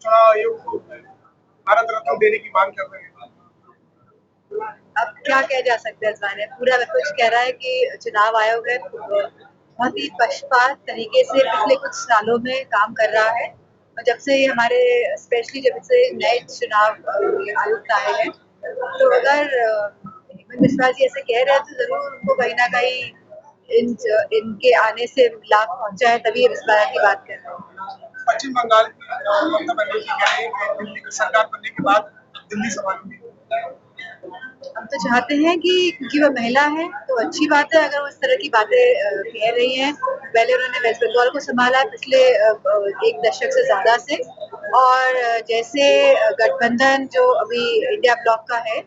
चुनाव आयोग को भारत रत्न देने की मांग कर रहे हैं। अब क्या कह जा सकते हैं इस बारे में? पूरा कुछ कह रहा है कि चुनाव आयोग है बहुत ही पक्षपात तरीके से पिछले कुछ सालों में काम कर रहा है, और जब से हमारे स्पेशली जब से नए चुनाव आयुक्त आए हैं, तो अगर हेमंत बिस्वा जी ऐसे कह रहे हैं तो जरूर उनको कहीं ना कहीं इनके आने से लाभ पहुंचा है, तभी ये बिस्वा की बात कर रहे हैं। पश्चिम बंगाल की ममता बनर्जी कह रही है कि दिल्ली की सरकार बनने के बाद दिल्ली संभालूंगी। हम तो चाहते हैं कि क्योंकि वो महिला है तो अच्छी बात है अगर वो इस तरह की बातें कह रही हैं। पहले उन्होंने वेस्ट बंगाल को संभाला है पिछले एक दशक से ज्यादा से, और जैसे गठबंधन जो अभी इंडिया ब्लॉक का है,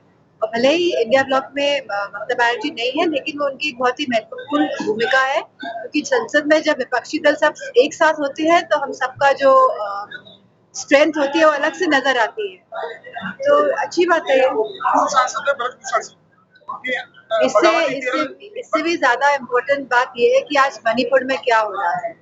और भले ही इंडिया ब्लॉक में ममता बनर्जी नहीं है, लेकिन वो उनकी बहुत ही महत्वपूर्ण भूमिका है, क्योंकि संसद में जब विपक्षी दल सब एक साथ होते हैं तो हम सबका जो स्ट्रेंथ होती है वो अलग से नजर आती है, तो अच्छी बात है। इससे भी ज्यादा इम्पोर्टेंट बात ये है कि आज मणिपुर में क्या हो रहा है।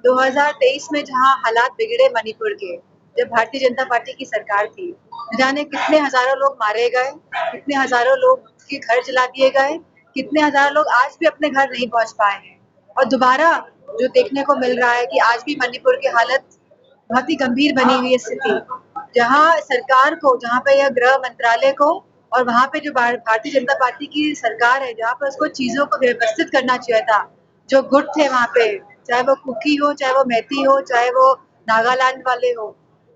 2023 में जहाँ हालात बिगड़े मणिपुर के, जब भारतीय जनता पार्टी की सरकार थी, जाने कितने हजारों लोग मारे गए, कितने हजारों लोग के घर जला दिए गए, कितने हजारों लोग आज भी अपने घर नहीं पहुंच पाए हैं। और दोबारा जो देखने को मिल रहा है कि आज भी मणिपुर की हालत बहुत ही गंभीर बनी हुई है स्थिति, जहाँ सरकार को, जहाँ पे यह गृह मंत्रालय को और वहाँ पे जो भारतीय जनता पार्टी की सरकार है, जहाँ पे उसको चीजों को व्यवस्थित करना चाहिए था। जो गुट थे वहाँ पे, चाहे वो कुकी हो, चाहे वो मैती हो, चाहे वो नागालैंड वाले हो,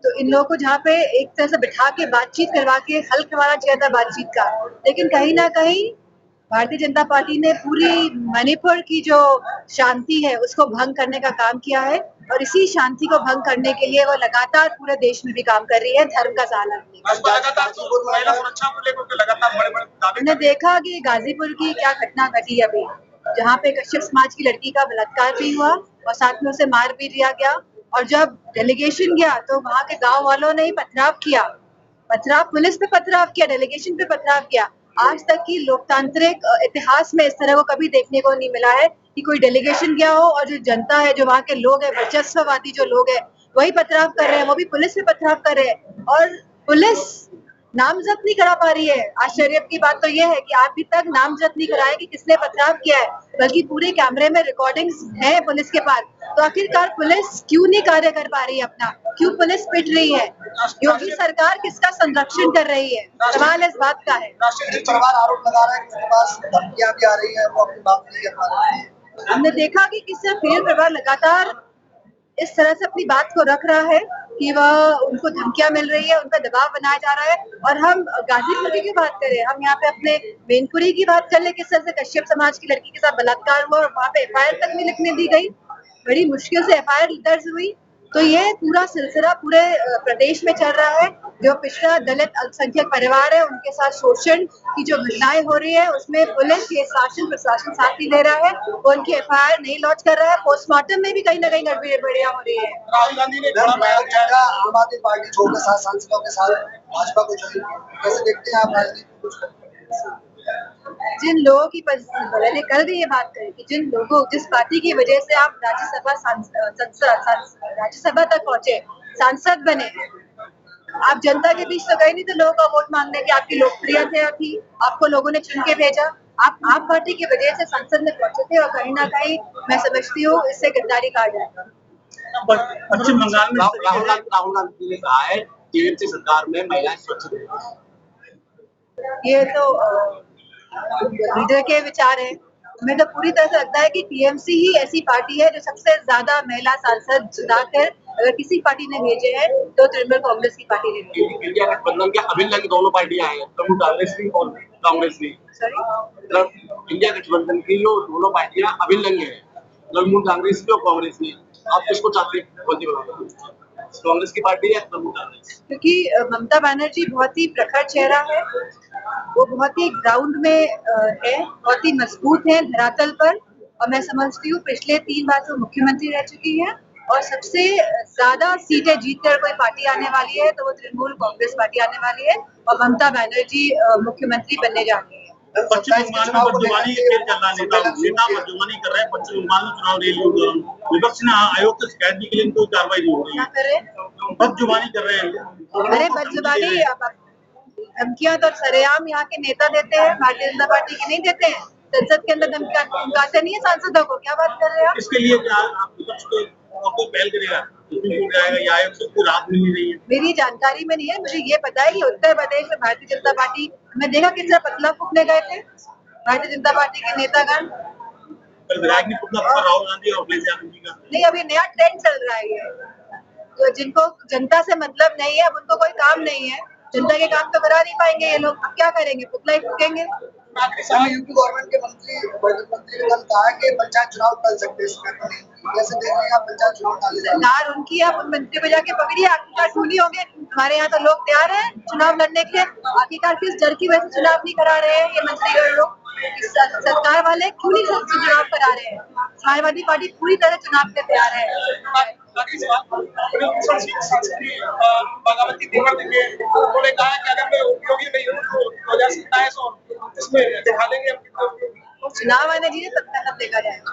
तो इन लोगों को जहाँ पे एक तरह से बिठा के बातचीत करवा के हल करवाना चाहिए था बातचीत का, लेकिन कहीं ना कहीं भारतीय जनता पार्टी ने पूरी मणिपुर की जो शांति है उसको भंग करने का काम किया है, और इसी शांति को भंग करने के लिए वो लगातार पूरे देश में भी काम कर रही है धर्म का सहारा लेकर। हमने देखा कि गाजीपुर की क्या घटना घटी अभी, जहाँ पे कश्यप समाज की लड़की का बलात्कार भी हुआ और साथ में उसे मार भी दिया गया, और जब डेलीगेशन गया तो वहाँ के गाँव वालों ने ही पथराव किया, पुलिस पे पथराव किया, डेलीगेशन पे पथराव किया। आज तक की लोकतांत्रिक इतिहास में इस तरह को कभी देखने को नहीं मिला है कि कोई डेलीगेशन गया हो और जो जनता है, जो वहाँ के लोग हैं, वर्चस्ववादी जो लोग हैं, वही पथराव कर रहे हैं, वो भी पुलिस पे पथराव कर रहे हैं, और पुलिस नामजद नहीं करा पा रही है। आश्चर्य की बात तो ये है कि अभी तक नामजद नहीं कराया कि किसने पथराव किया है, बल्कि पूरे कैमरे में रिकॉर्डिंग्स है पुलिस के पास। तो आखिरकार पुलिस क्यों नहीं कार्य कर पा रही है अपना, क्यों पुलिस पिट रही है? योगी सरकार किसका संरक्षण कर रही है? सवाल इस बात का है। परिवार आरोप लगा रहा है कि उनके पास धमकियां भी आ रही है, वो अपनी बात नहीं कर पा रहे हैं। हमने देखा कि किसी पीड़ित परिवार लगातार इस तरह से अपनी बात को रख रहा है कि वह उनको धमकियां मिल रही है, उन पर दबाव बनाया जा रहा है। और हम गाजीपुर की बात करें, हम यहाँ पे अपने मैनपुरी की बात कर ले, किस तरह से कश्यप समाज की लड़की के साथ बलात्कार हुआ और वहाँ पे एफआईआर तक नहीं लिखने दी गई, बड़ी मुश्किल से एफआईआर दर्ज हुई। तो ये पूरा सिलसिला पूरे प्रदेश में चल रहा है। जो पिछड़ा दलित अल्पसंख्यक परिवार है, उनके साथ शोषण की जो घटनाएं हो रही है, उसमें पुलिस ये शासन प्रशासन साथ ही ले रहा है, वो उनकी एफआईआर नहीं लॉन्च कर रहा है। पोस्टमार्टम में भी कहीं ना कहीं गड़बड़ियां हो रही है। राहुल गांधी ने आम आदमी पार्टी छोड़कर सात सांसदों के साथ भाजपा को ज्वाइन किया, कैसे देखते हैं आप राजनीति? जिन लोगों की मैंने कल भी ये बात कही कि जिस पार्टी की वजह से आप राज्यसभा तक पहुंचे, सांसद बने, आप जनता के बीच तो गए नहीं तो लोगों का वोट मांगने की आपकी लोकप्रियता थी, आपको लोगों ने चुन के भेजा, आप पार्टी की वजह से संसद में पहुंचे थे, और कहीं ना कहीं मैं समझती हूँ इससे गद्दारी कहा जाएगा। पश्चिम बंगाल में राहुल गांधी ने कहा है टीएमसी सरकार में महिलाएं सुरक्षित, ये तो लीडर के विचार है। हमें तो पूरी तरह से लगता है कि टीएमसी ही ऐसी पार्टी है जो सबसे ज्यादा महिला सांसद चुनाकर अगर किसी पार्टी ने भेजे हैं तो तृणमूल कांग्रेस की पार्टी ने भेजे। इंडिया गठबंधन के अभिन्न दोनों पार्टियां हैं, तृणमूल कांग्रेस भी और कांग्रेस भी। इंडिया गठबंधन की जो दोनों पार्टियां अभिन्न है, तृणमूल कांग्रेस की और कांग्रेस की, आप किसको चाहते हैं? कौन सी कांग्रेस की पार्टी है तृणमूल कांग्रेस? क्योंकि ममता बनर्जी बहुत ही प्रखर चेहरा है, वो बहुत ही ग्राउंड में है, बहुत ही मजबूत है धरातल पर, और मैं समझती हूँ पिछले 3 बार तो मुख्यमंत्री रह चुकी है, और सबसे ज्यादा सीटें जीतकर कोई पार्टी आने वाली है तो वो तृणमूल कांग्रेस पार्टी आने वाली है, और ममता बनर्जी मुख्यमंत्री बनने जा रही है। पश्चिम बंगाल में बदजुबानी खेल चल रहा है, नेता बदजुबानी कर रहे हैं। पश्चिम बंगाल में चुनाव रैली विपक्ष ने आयोग से शिकायत भी के लिए कोई कार्रवाई नहीं हो रही है। बदजुबानी कर रहे हैं। अरे बदजुबानी धमकियां तो सरेआम यहाँ के नेता देते हैं, भारतीय जनता पार्टी के नहीं देते हैं। संसद के अंदर धमकियां धमकाते नहीं है सांसदों को, क्या बात कर रहे हैं आप? इसके लिए क्या आप विपक्ष को पहल करेगा? जाएगा या आयोग से कोई राहत मिल रही है? मेरी जानकारी में नहीं है, मुझे ये पता है कि उत्तर प्रदेश में भारतीय जनता पार्टी, मैं देखा किस तरह पुतला फूकने गए थे भारतीय जनता पार्टी के नेतागण। कल विराट ने पुतला फूका राहुल गांधी और अखिलेश यादव जी का। नहीं, अभी नया ट्रेंड चल रहा है ये, तो जिनको जनता से मतलब नहीं है, अब उनको कोई काम नहीं है, जनता के काम तो करा नहीं पाएंगे ये लोग, अब क्या करेंगे, पुतला ही फूकेंगे। यूपी गवर्नमेंट के मंत्री ने कल कहा कि पंचायत चुनाव टल सकते हैं इसमें, कैसे देख रहे हैं आप पंचायत चुनाव टाले जाएंगे? सरकार उनकी है, आप उन मंत्री को जाके पकड़िए, आखिरकार ढूंढी होंगे। हमारे यहाँ तो लोग तैयार हैं चुनाव लड़ने के लिए, आखिरकार किस डर की वजह से चुनाव नहीं करा रहे हैं ये मंत्रीगण लोग, सरकार वाले क्यों नहीं चुनाव करा रहे हैं? समाजवादी पार्टी पूरी तरह चुनाव के तैयार है। बागावती देवर ने उन्होंने कहा कि अगर मैं उपयोगी नहीं हूँ तो 2027 और इसमें दिखा देंगे। चुनाव आने दीजिए, तब तक देखा जाएगा।